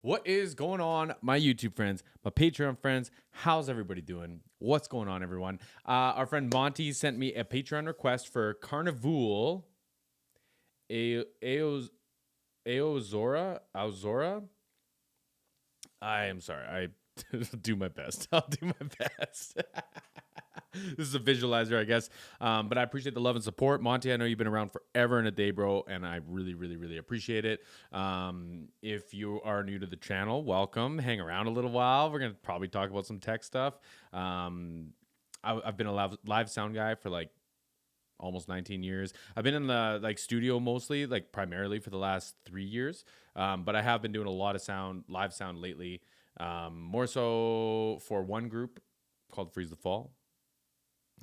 What is going on, my YouTube friends, my Patreon friends? How's everybody doing? What's going on, everyone? Our friend Monty sent me a Patreon request for KARNIVOOL, AOZORA. I am sorry. I do my best. I'll do my best. This is a visualizer, I guess. But I appreciate the love and support. Monty, I know you've been around forever and a day, bro, and I really, really, really appreciate it. If you are new to the channel, welcome. Hang around a little while. We're going to probably talk about some tech stuff. I've been a live sound guy for like almost 19 years. I've been in the studio mostly, primarily for the last 3 years. But I have been doing a lot of live sound lately. More so for one group called Freeze the Fall,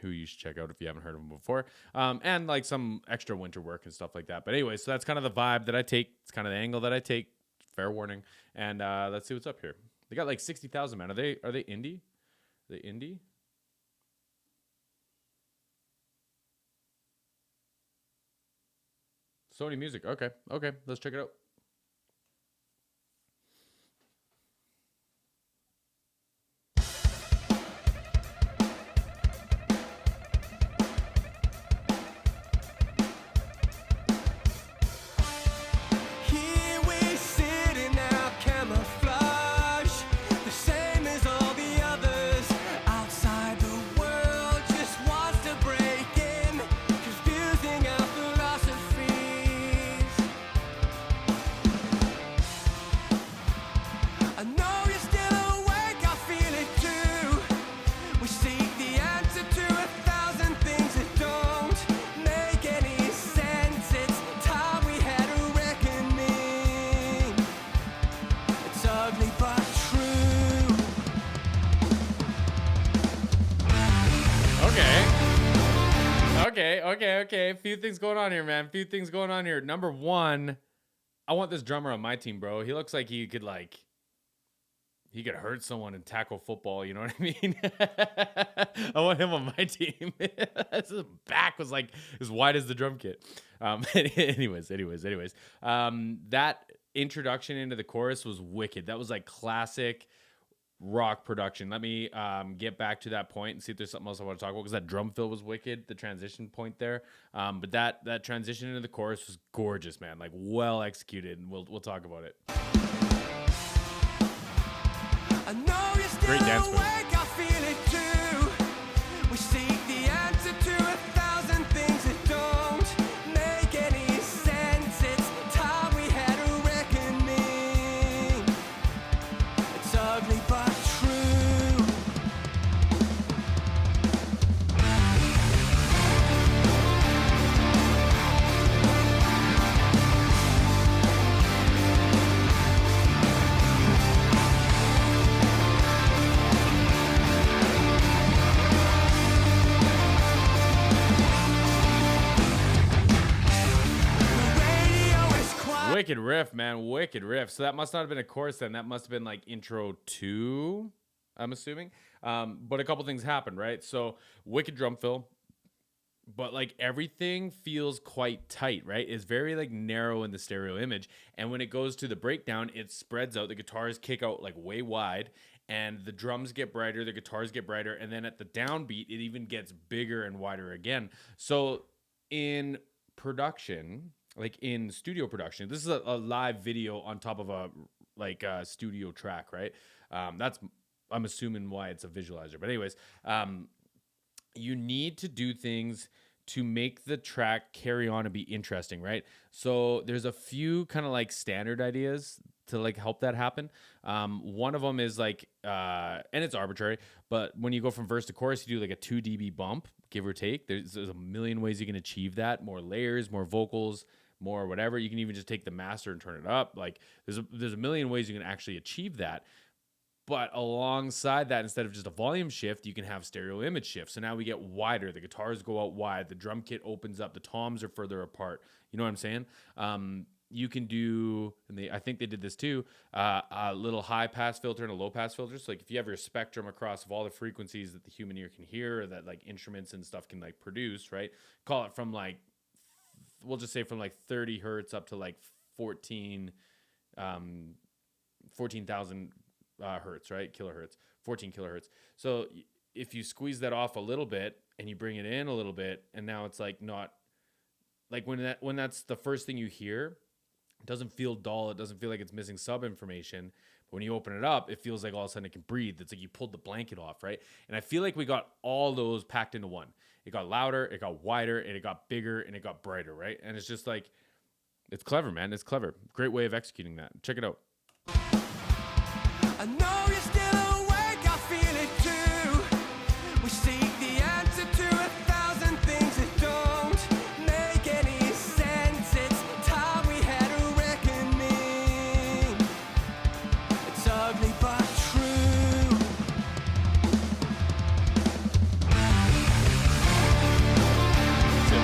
who you should check out if you haven't heard of them before. And like some extra winter work and stuff like that. But anyway, so that's kind of the vibe that I take. It's kind of the angle that I take. Fair warning. And let's see what's up here. They got like 60,000, man. Are they indie? Are they indie? Sony Music. Okay. Let's check it out. Here we sit in our camouflage, the same as all the others. Outside the world just wants to break in, confusing our philosophies. I know you're still awake, I feel it too. We seek the answer to 1,000 things that don't make any sense. It's time we had a reckoning. It's ugly but true. Okay. A few things going on here, man. Number one, I want this drummer on my team, bro. He looks like he could hurt someone and tackle football. You know what I mean? I want him on my team. His back was like as wide as the drum kit. Anyways. That introduction into the chorus was wicked. That was like classic rock production. Let me get back to that point and see if there's something else I want to talk about, because that drum fill was wicked, the transition point there. But that transition into the chorus was gorgeous, man. Like well executed, and we'll talk about it. I know you're still Great dance move. awake, I feel it too. We seek the answer to 1,000 things that don't make any sense. It's time we had a reckoning. It's ugly but true. The radio is quiet. Wicked riff, man. Wicked riff. So that must not have been a chorus then. That must have been like intro 2, I'm assuming. But a couple things happened, right? So wicked drum fill, but like everything feels quite tight, right? It's very like narrow in the stereo image. And when it goes to the breakdown, it spreads out. The guitars kick out like way wide, and the drums get brighter, the guitars get brighter. And then at the downbeat, it even gets bigger and wider again. So in production, like in studio production, this is a live video on top of a studio track, right? That's, I'm assuming, why it's a visualizer. But anyways, you need to do things to make the track carry on and be interesting, right? So there's a few kind of like standard ideas to like help that happen. One of them is like, and it's arbitrary, but when you go from verse to chorus, you do like a 2 dB bump, give or take. There's a million ways you can achieve that. More layers, more vocals, more whatever. You can even just take the master and turn it up. Like there's a million ways you can actually achieve that. But alongside that, instead of just a volume shift, you can have stereo image shift. So now we get wider. The guitars go out wide. The drum kit opens up. The toms are further apart. You know what I'm saying? You can do, and I think they did this too, a little high pass filter and a low pass filter. So like if you have your spectrum across of all the frequencies that the human ear can hear, or that like instruments and stuff can like produce, right? Call it from like, we'll just say from like 30 hertz up to like 14 14,000 hertz, right? Kilohertz, 14 kilohertz. So if you squeeze that off a little bit and you bring it in a little bit, and now it's like not like when that's the first thing you hear, it doesn't feel dull. It doesn't feel like it's missing sub information. But when you open it up, it feels like all of a sudden it can breathe. It's like you pulled the blanket off, right? And I feel like we got all those packed into one. It got louder, it got wider, and it got bigger, and it got brighter, right? And it's just like, it's clever, man. It's clever. Great way of executing that. Check it out. I know you're still awake, I feel it too. We seek the answer to 1,000 things that don't make any sense. It's time we had a reckoning. It's ugly but true. So,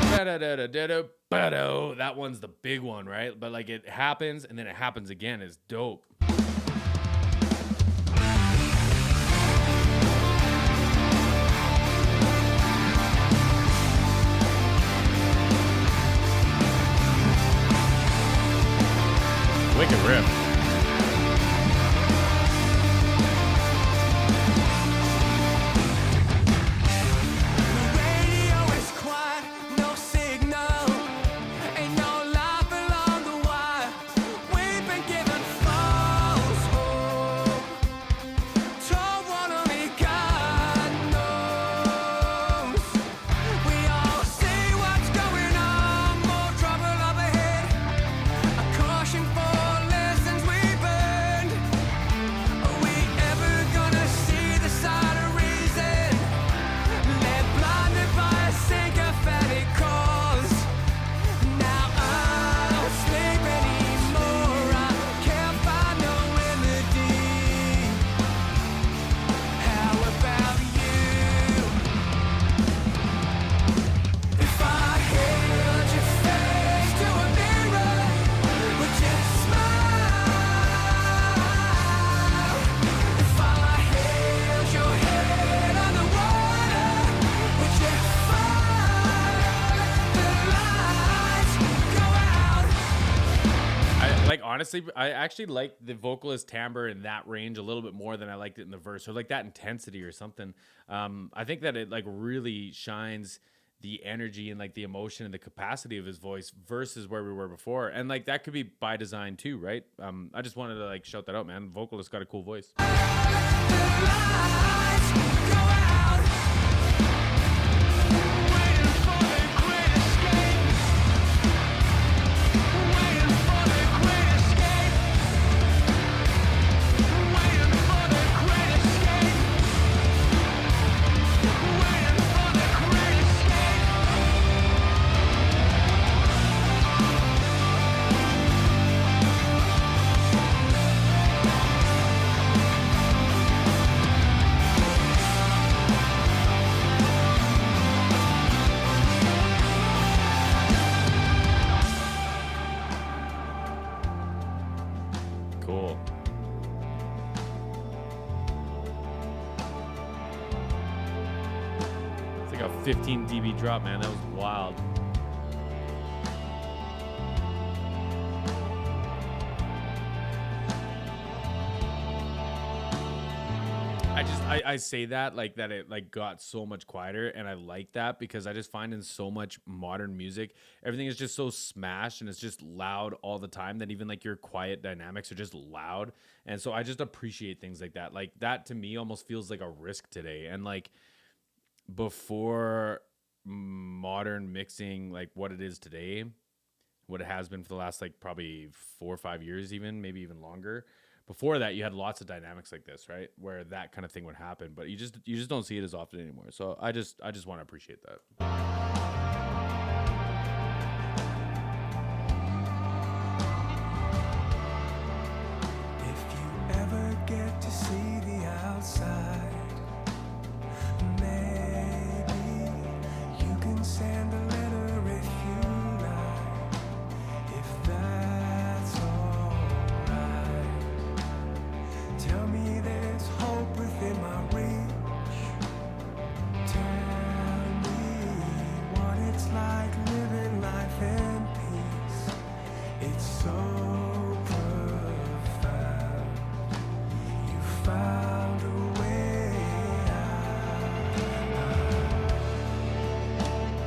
that one's the big one, right? But like it happens and then it happens again. It's dope. Wicked riff. Honestly, I actually like the vocalist timbre in that range a little bit more than I liked it in the verse, or like that intensity or something. I think that it like really shines the energy and like the emotion and the capacity of his voice versus where we were before. And like that could be by design too, right? I just wanted to like shout that out, man. Vocalist got a cool voice. Cool. It's like a 15 dB drop, man. That was wild. I say that like that it like got so much quieter, and I like that because I just find in so much modern music everything is just so smashed and it's just loud all the time that even like your quiet dynamics are just loud. And so I just appreciate things like that. Like that to me almost feels like a risk today. And like before modern mixing, like what it is today, what it has been for the last like probably 4 or 5 years, even maybe even longer. Before that, you had lots of dynamics like this, right? Where that kind of thing would happen, but you just don't see it as often anymore. So I just want to appreciate that. If you ever get to see the outside, maybe you can send a letter if you like. If that's alright, tell me there's hope within my reach. Tell me found a way out.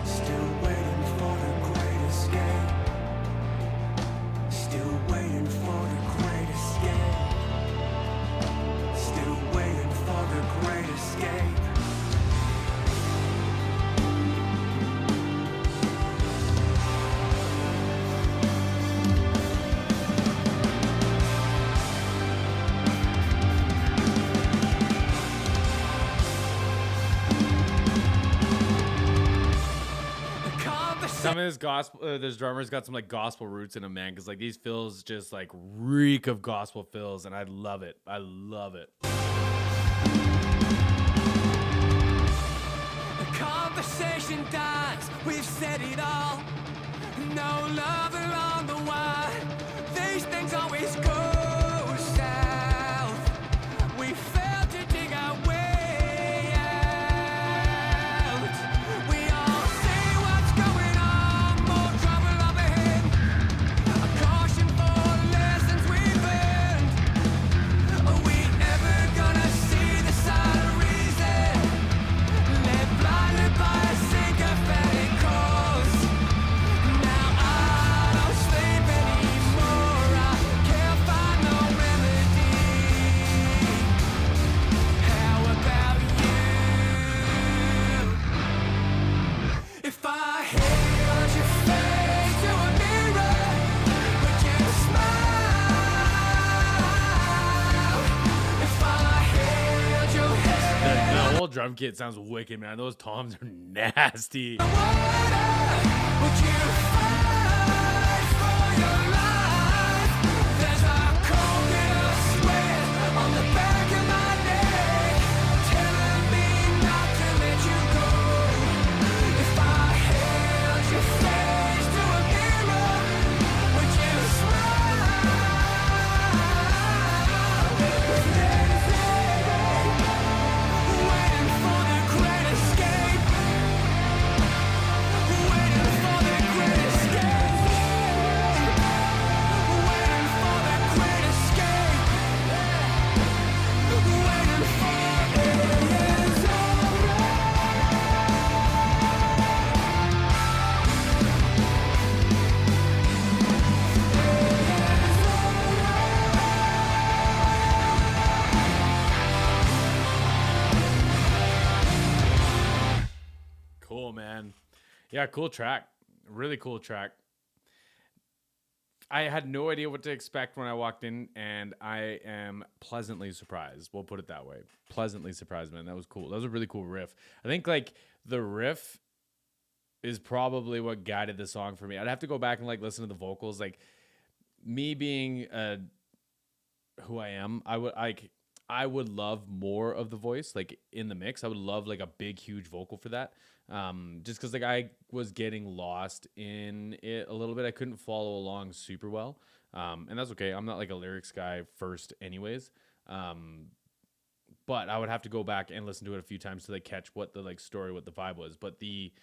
Still waiting for the great escape. Still waiting for the great escape. Still waiting for the great escape. Some of this gospel, this drummer's got some like gospel roots in him, man. Because like these fills just like reek of gospel fills, and I love it. I love it. The conversation dies, we've said it all. No love along the way. These things always go south. We failed to dig our way out. We all see what's going on, more trouble up ahead. A caution for lessons we've learned. Are we ever gonna see the side of reason? Led blinded by a sycophantic cause. Now I don't sleep anymore. I can't find no remedy. How about you? If I held your face to a mirror, would you smile? If I held your head The whole drum kit sounds wicked, man. Those toms are nasty. would you fight for your life? There's a cold bit of sweat on the back of my neck, telling me not to let you go. If I held your face to a mirror, would you smile? Waiting for the great escape. Waiting for the great escape. Waiting for the great escape. Waiting for Cool, man. Yeah, cool track. Really cool track. I had no idea what to expect when I walked in, and I am pleasantly surprised. We'll put it that way. Pleasantly surprised, man. That was cool. That was a really cool riff. I think like the riff is probably what guided the song for me. I'd have to go back and like listen to the vocals. Like me being who I am, I would love more of the voice like in the mix. I would love like a big huge vocal for that. Just because like I was getting lost in it a little bit. I couldn't follow along super well. And that's okay. I'm not like a lyrics guy first anyways. But I would have to go back and listen to it a few times to like catch what the like story, what the vibe was. But the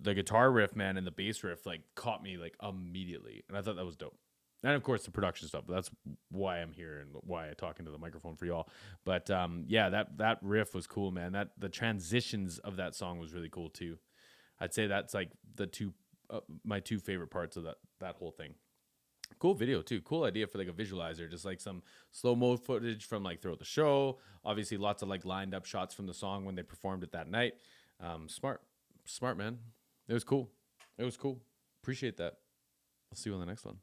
guitar riff, man, and the bass riff like caught me like immediately. And I thought that was dope. And of course the production stuff, but that's why I'm here and why I talk into the microphone for y'all. But yeah, that riff was cool, man. That the transitions of that song was really cool too. I'd say that's like the my two favorite parts of that whole thing. Cool video too. Cool idea for like a visualizer, just like some slow mo footage from like throughout the show. Obviously lots of like lined up shots from the song when they performed it that night. Smart, man. It was cool. Appreciate that. I'll see you on the next one.